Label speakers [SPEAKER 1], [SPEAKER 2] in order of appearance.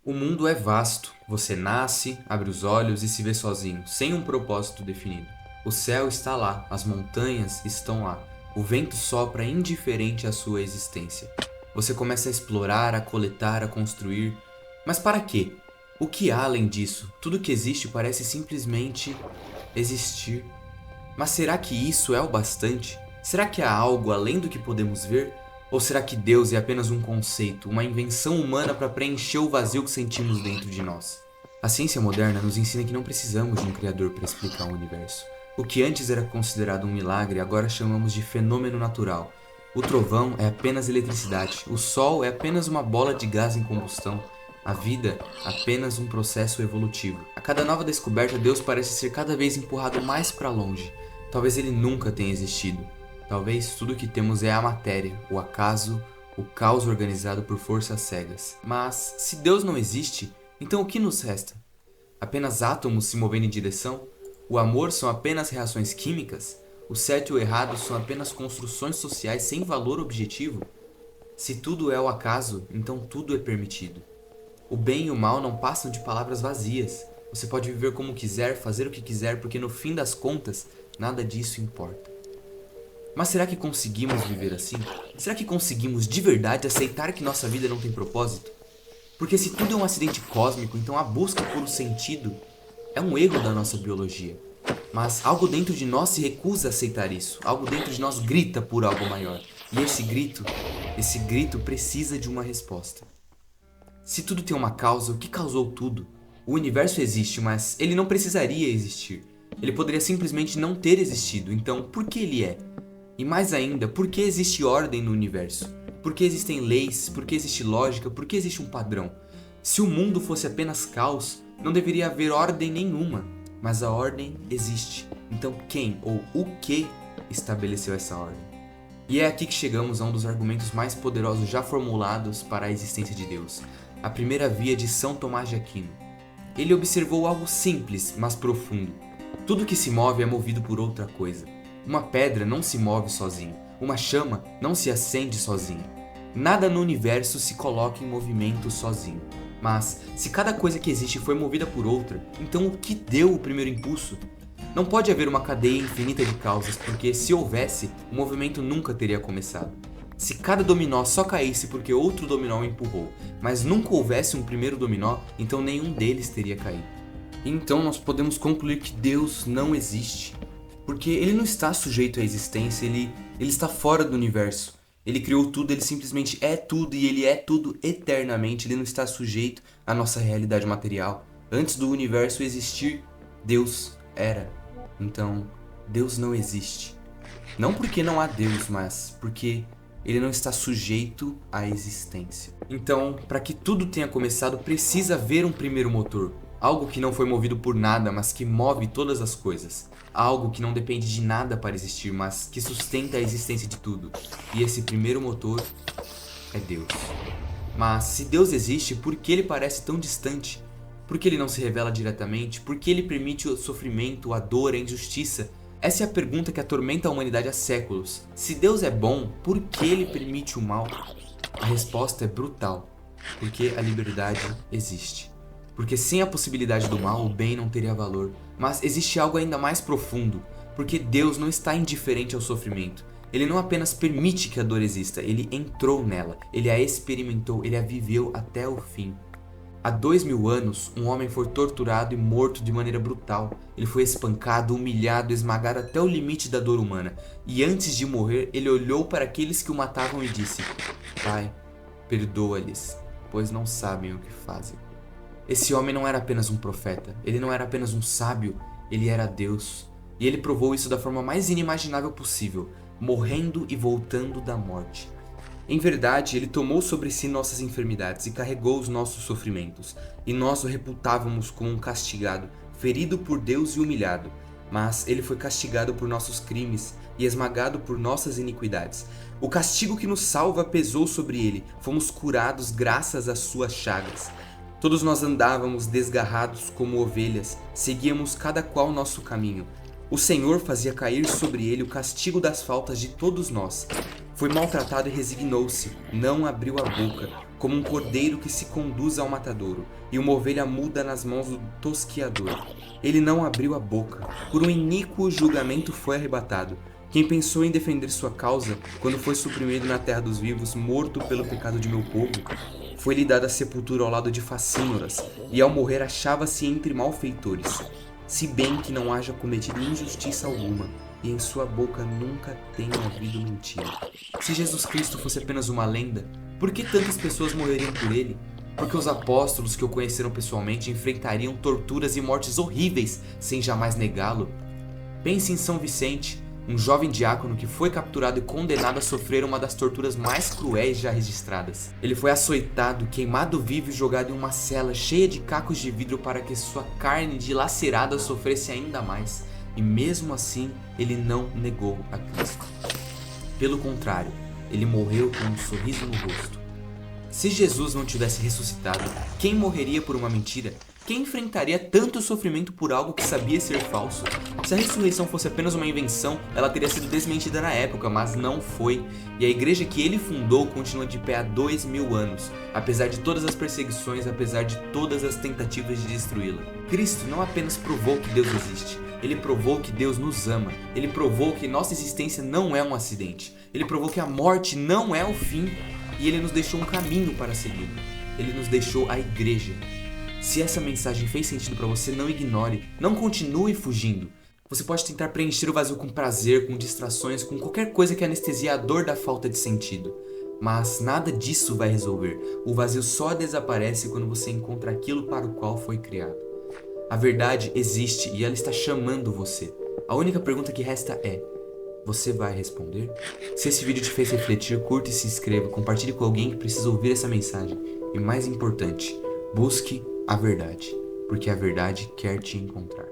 [SPEAKER 1] O mundo é vasto. Você nasce, abre os olhos e se vê sozinho, sem um propósito definido. O céu está lá, as montanhas estão lá. O vento sopra indiferente à sua existência. Você começa a explorar, a coletar, a construir. Mas para quê? O que há além disso? Tudo que existe parece simplesmente existir. Mas será que isso é o bastante? Será que há algo além do que podemos ver? Ou será que Deus é apenas um conceito, uma invenção humana para preencher o vazio que sentimos dentro de nós? A ciência moderna nos ensina que não precisamos de um criador para explicar o universo. O que antes era considerado um milagre, agora chamamos de fenômeno natural. O trovão é apenas eletricidade, o sol é apenas uma bola de gás em combustão, a vida apenas um processo evolutivo. A cada nova descoberta, Deus parece ser cada vez empurrado mais para longe. Talvez ele nunca tenha existido. Talvez tudo o que temos é a matéria, o acaso, o caos organizado por forças cegas. Mas, se Deus não existe, então o que nos resta? Apenas átomos se movendo em direção? O amor são apenas reações químicas? O certo e o errado são apenas construções sociais sem valor objetivo? Se tudo é o acaso, então tudo é permitido. O bem e o mal não passam de palavras vazias. Você pode viver como quiser, fazer o que quiser, porque no fim das contas, nada disso importa. Mas será que conseguimos viver assim? Será que conseguimos de verdade aceitar que nossa vida não tem propósito? Porque se tudo é um acidente cósmico, então a busca por um sentido é um erro da nossa biologia. Mas algo dentro de nós se recusa a aceitar isso. Algo dentro de nós grita por algo maior. E esse grito precisa de uma resposta. Se tudo tem uma causa, o que causou tudo? O universo existe, mas ele não precisaria existir. Ele poderia simplesmente não ter existido. Então, por que ele é? E mais ainda, por que existe ordem no universo? Por que existem leis? Por que existe lógica? Por que existe um padrão? Se o mundo fosse apenas caos, não deveria haver ordem nenhuma. Mas a ordem existe. Então quem ou o que estabeleceu essa ordem? E é aqui que chegamos a um dos argumentos mais poderosos já formulados para a existência de Deus. A primeira via de São Tomás de Aquino. Ele observou algo simples, mas profundo. Tudo que se move é movido por outra coisa. Uma pedra não se move sozinha. Uma chama não se acende sozinha. Nada no universo se coloca em movimento sozinho. Mas, se cada coisa que existe foi movida por outra, então o que deu o primeiro impulso? Não pode haver uma cadeia infinita de causas, porque se houvesse, o movimento nunca teria começado. Se cada dominó só caísse porque outro dominó o empurrou, mas nunca houvesse um primeiro dominó, então nenhum deles teria caído. Então nós podemos concluir que Deus não existe. Porque ele não está sujeito à existência, ele está fora do universo. Ele criou tudo, ele simplesmente é tudo e ele é tudo eternamente. Ele não está sujeito à nossa realidade material. Antes do universo existir, Deus era. Então, Deus não existe. Não porque não há Deus, mas porque ele não está sujeito à existência. Então, para que tudo tenha começado, precisa haver um primeiro motor. Algo que não foi movido por nada, mas que move todas as coisas. Algo que não depende de nada para existir, mas que sustenta a existência de tudo. E esse primeiro motor é Deus. Mas se Deus existe, por que ele parece tão distante? Por que ele não se revela diretamente? Por que ele permite o sofrimento, a dor, a injustiça? Essa é a pergunta que atormenta a humanidade há séculos. Se Deus é bom, por que ele permite o mal? A resposta é brutal. Porque a liberdade existe. Porque sem a possibilidade do mal, o bem não teria valor. Mas existe algo ainda mais profundo, porque Deus não está indiferente ao sofrimento. Ele não apenas permite que a dor exista, ele entrou nela, ele a experimentou, ele a viveu até o fim. Há 2000 anos, um homem foi torturado e morto de maneira brutal. Ele foi espancado, humilhado, esmagado até o limite da dor humana. E antes de morrer, ele olhou para aqueles que o matavam e disse: Pai, perdoa-lhes, pois não sabem o que fazem. Esse homem não era apenas um profeta, ele não era apenas um sábio, ele era Deus. E ele provou isso da forma mais inimaginável possível, morrendo e voltando da morte. Em verdade, ele tomou sobre si nossas enfermidades e carregou os nossos sofrimentos, e nós o reputávamos como um castigado, ferido por Deus e humilhado. Mas ele foi castigado por nossos crimes e esmagado por nossas iniquidades. O castigo que nos salva pesou sobre ele, fomos curados graças às suas chagas. Todos nós andávamos desgarrados como ovelhas, seguíamos cada qual nosso caminho. O Senhor fazia cair sobre ele o castigo das faltas de todos nós. Foi maltratado e resignou-se, não abriu a boca. como um cordeiro que se conduz ao matadouro, e uma ovelha muda nas mãos do tosquiador. Ele não abriu a boca, por um iníquo julgamento foi arrebatado. Quem pensou em defender sua causa, quando foi suprimido na terra dos vivos, morto pelo pecado de meu povo? Foi-lhe dada a sepultura ao lado de facínoras, e ao morrer achava-se entre malfeitores, se bem que não haja cometido injustiça alguma, e em sua boca nunca tenha havido mentira. Se Jesus Cristo fosse apenas uma lenda, por que tantas pessoas morreriam por ele? Porque os apóstolos que o conheceram pessoalmente enfrentariam torturas e mortes horríveis sem jamais negá-lo? Pense em São Vicente, um jovem diácono que foi capturado e condenado a sofrer uma das torturas mais cruéis já registradas. Ele foi açoitado, queimado vivo e jogado em uma cela cheia de cacos de vidro para que sua carne dilacerada sofresse ainda mais. E mesmo assim, ele não negou a Cristo. Pelo contrário, ele morreu com um sorriso no rosto. Se Jesus não tivesse ressuscitado, quem morreria por uma mentira? Quem enfrentaria tanto sofrimento por algo que sabia ser falso? Se a ressurreição fosse apenas uma invenção, ela teria sido desmentida na época, mas não foi. E a igreja que ele fundou continua de pé há 2000 anos, apesar de todas as perseguições, apesar de todas as tentativas de destruí-la. Cristo não apenas provou que Deus existe, ele provou que Deus nos ama, ele provou que nossa existência não é um acidente, ele provou que a morte não é o fim, e ele nos deixou um caminho para seguir. Ele nos deixou a igreja. Se essa mensagem fez sentido para você, não ignore, não continue fugindo. Você pode tentar preencher o vazio com prazer, com distrações, com qualquer coisa que anestesie a dor da falta de sentido. Mas nada disso vai resolver. O vazio só desaparece quando você encontra aquilo para o qual foi criado. A verdade existe e ela está chamando você. A única pergunta que resta é: você vai responder? Se esse vídeo te fez refletir, curta e se inscreva, compartilhe com alguém que precisa ouvir essa mensagem. E mais importante, busque a verdade, porque a verdade quer te encontrar.